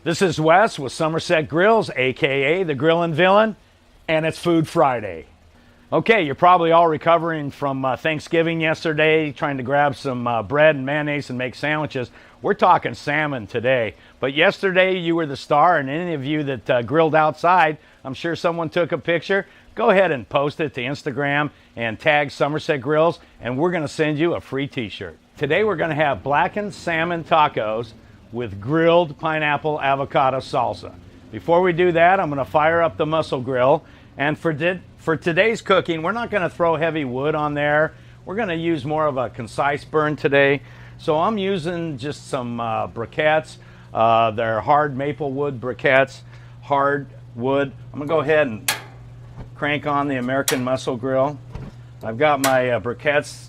This is Wes with Somerset Grills, aka the Grillin Villian, and it's Food Friday. Okay, you're probably all recovering from Thanksgiving yesterday, trying to grab some bread and mayonnaise and make sandwiches. We're talking salmon today. But yesterday you were the star, and any of you that grilled outside, I'm sure someone took a picture. Go ahead and post it to Instagram and tag Somerset Grills, and we're going to send you a free t-shirt. Today we're going to have blackened salmon tacos with grilled pineapple avocado salsa. Before we do that, I'm going to fire up the muscle grill, and for today's cooking, we're not going to throw heavy wood on there. We're going to use more of a concise burn today. So I'm using just some briquettes. They're hard maple wood briquettes, hard wood. I'm going to go ahead and crank on the American muscle grill. I've got my briquettes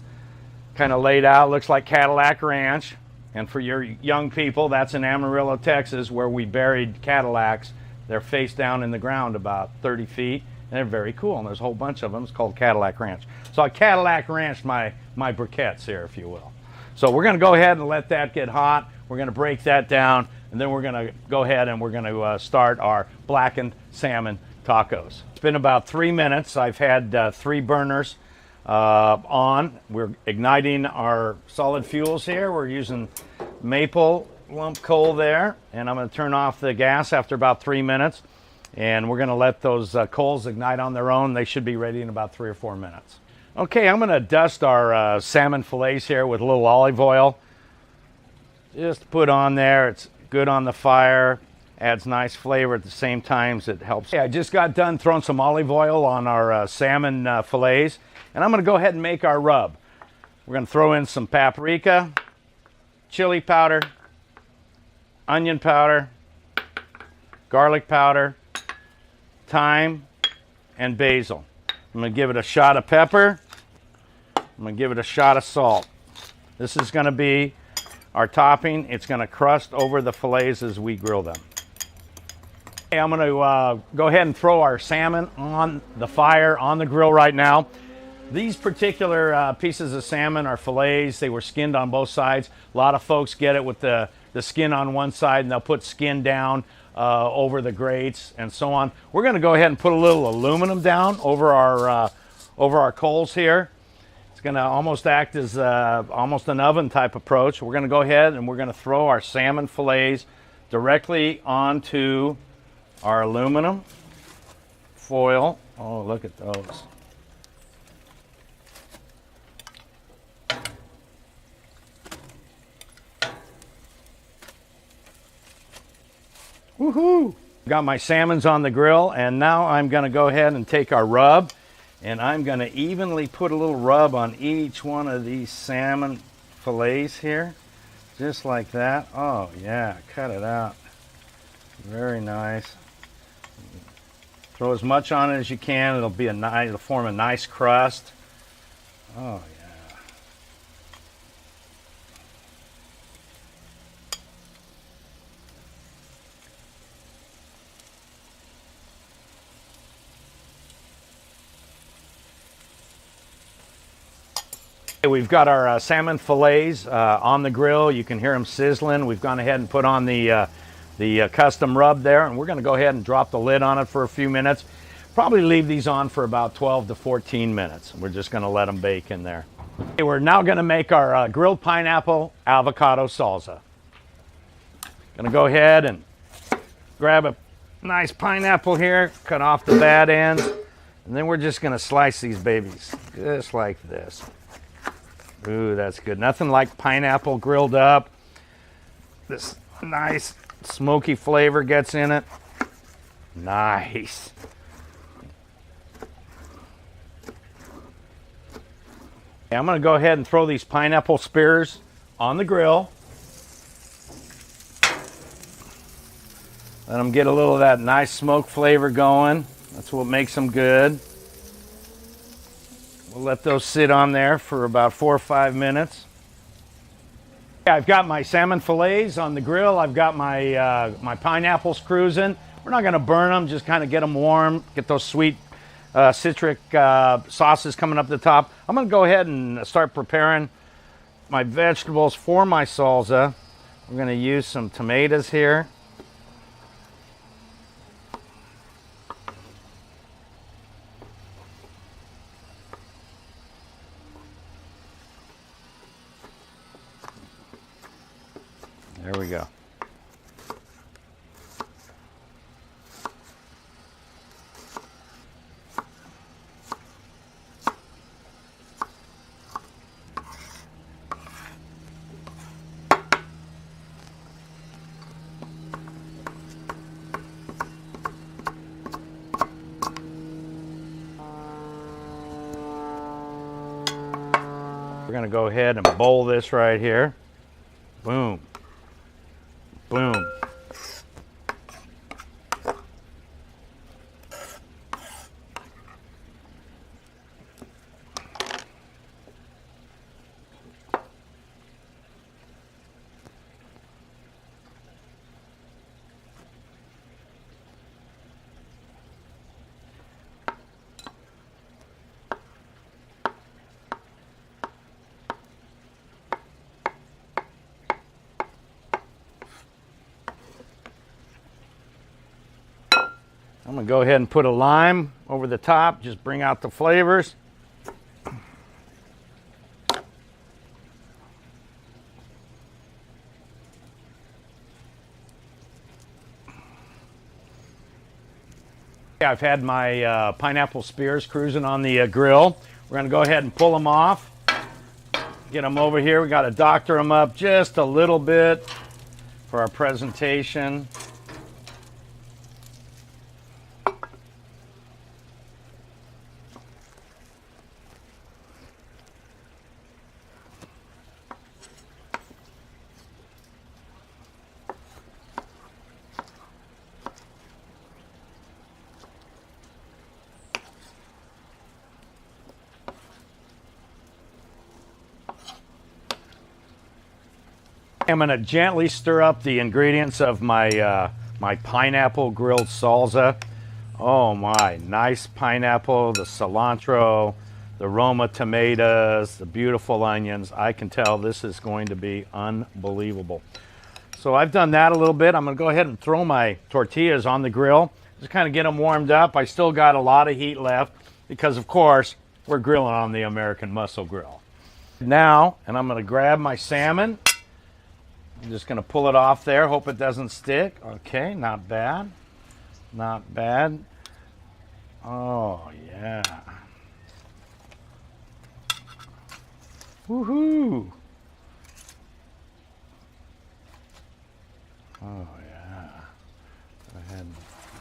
kind of laid out. Looks like Cadillac Ranch. And for your young people, that's in Amarillo, Texas, where we buried Cadillacs. They're face down in the ground about 30 feet. And they're very cool, and there's a whole bunch of them. It's called Cadillac Ranch. So I Cadillac Ranched my briquettes here, if you will. So we're going to go ahead and let that get hot. We're going to break that down, and then we're going to go ahead and we're going to start our blackened salmon tacos. It's been about 3 minutes. I've had 3 burners on. We're igniting our solid fuels here. We're using maple lump coal there, and I'm going to turn off the gas after about 3 minutes, and we're going to let those coals ignite on their own. They should be ready in about 3 or 4 minutes. Okay, I'm going to dust our salmon fillets here with a little olive oil. Just put on there. It's good on the fire, adds nice flavor at the same time as it helps. Okay, I just got done throwing some olive oil on our salmon fillets, and I'm going to go ahead and make our rub. We're going to throw in some paprika, chili powder, onion powder, garlic powder, thyme, and basil. I'm going to give it a shot of pepper. I'm going to give it a shot of salt. This is going to be our topping. It's going to crust over the fillets as we grill them. Okay, I'm going to go ahead and throw our salmon on the fire on the grill right now. These particular pieces of salmon are fillets. They were skinned on both sides. A lot of folks get it with the skin on one side, and they'll put skin down over the grates and so on. We're going to go ahead and put a little aluminum down over our coals here. It's going to almost act as almost an oven type approach. We're going to go ahead and we're going to throw our salmon fillets directly onto our aluminum foil. Oh, look at those. Woohoo! Got my salmons on the grill, and now I'm going to go ahead and take our rub, and I'm going to evenly put a little rub on each one of these salmon fillets here, just like that. Oh yeah, cut it out. Very nice. Throw as much on it as you can. It'll form a nice crust. Oh yeah. We've got our salmon fillets on the grill. You can hear them sizzling. We've gone ahead and put on the custom rub there, and we're going to go ahead and drop the lid on it for a few minutes. Probably leave these on for about 12 to 14 minutes. We're just going to let them bake in there. Okay, we're now going to make our grilled pineapple avocado salsa. Going to go ahead and grab a nice pineapple here, cut off the bad ends, and then we're just going to slice these babies just like this. Ooh, that's good. Nothing like pineapple grilled up. This nice smoky flavor gets in it. Nice. Okay, I'm going to go ahead and throw these pineapple spears on the grill. Let them get a little of that nice smoke flavor going. That's what makes them good. We'll let those sit on there for about 4 or 5 minutes. I've got my salmon fillets on the grill. I've got my my pineapples cruising. We're not going to burn them, just kind of get them warm, get those sweet citric sauces coming up the top. I'm going to go ahead and start preparing my vegetables for my salsa. We're going to use some tomatoes here. going to go ahead and bowl this right here. Boom. Boom. I'm going to go ahead and put a lime over the top, just bring out the flavors. I've had my pineapple spears cruising on the grill. We're going to go ahead and pull them off. Get them over here. We got to doctor them up just a little bit for our presentation. I'm going to gently stir up the ingredients of my my pineapple grilled salsa. Oh my, nice pineapple, the cilantro, the Roma tomatoes, the beautiful onions. I can tell this is going to be unbelievable. So I've done that a little bit. I'm going to go ahead and throw my tortillas on the grill. Just kind of get them warmed up. I still got a lot of heat left because, of course, we're grilling on the American Muscle Grill. Now, and I'm going to grab my salmon. I'm just going to pull it off there. Hope it doesn't stick. Okay, not bad. Not bad. Oh, yeah. Woohoo. Oh, yeah. Go ahead and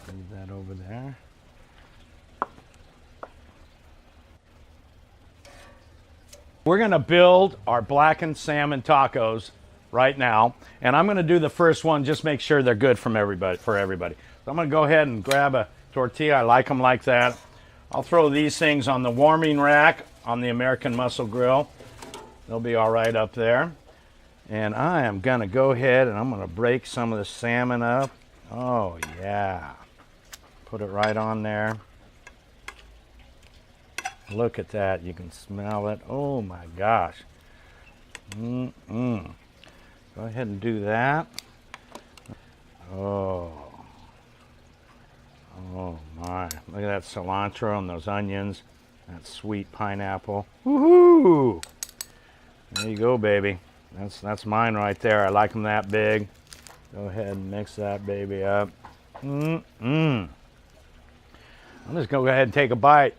leave that over there. We're going to build our blackened salmon tacos right now, and I'm going to do the first one, just make sure they're good for everybody. So I'm going to go ahead and grab a tortilla. I like them like that. I'll throw these things on the warming rack on the American Muscle Grill. They'll be all right up there. And I am going to go ahead and I'm going to break some of the salmon up. Oh yeah. Put it right on there. Look at that. You can smell it. Oh my gosh. Go ahead and do that. Oh. Oh my. Look at that cilantro and those onions. That sweet pineapple. Woohoo! There you go, baby. That's mine right there. I like them that big. Go ahead and mix that baby up. I'm just going to go ahead and take a bite.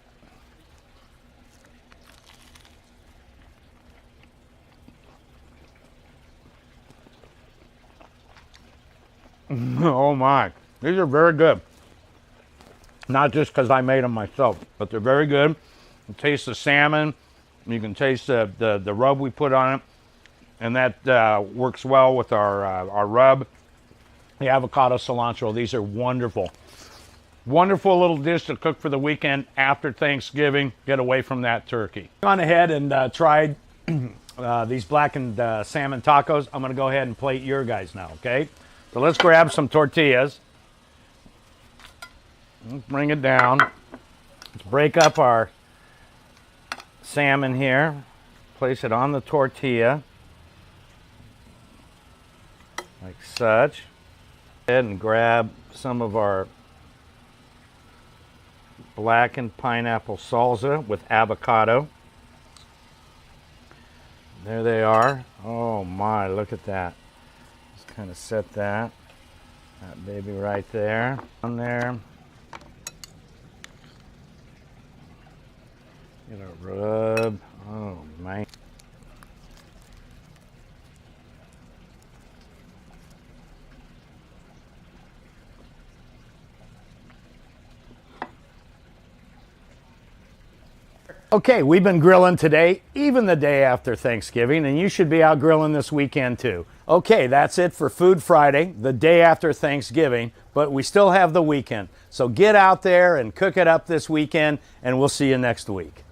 Oh my, these are very good. Not just because I made them myself, but they're very good. You taste the salmon, you can taste the rub we put on it, and that works well with our rub. The avocado cilantro, these are wonderful. Wonderful little dish to cook for the weekend after Thanksgiving. Get away from that turkey. Gone ahead and tried these blackened salmon tacos. I'm going to go ahead and plate your guys now, okay? So let's grab some tortillas. Let's bring it down. Let's break up our salmon here. Place it on the tortilla. Like such. Go ahead and grab some of our blackened pineapple salsa with avocado. There they are. Oh my, look at that. Kind of set that baby right there on there. Get a rub. Oh man. Okay, we've been grilling today, even the day after Thanksgiving, and you should be out grilling this weekend too. Okay, that's it for Food Friday, the day after Thanksgiving, but we still have the weekend. So get out there and cook it up this weekend, and we'll see you next week.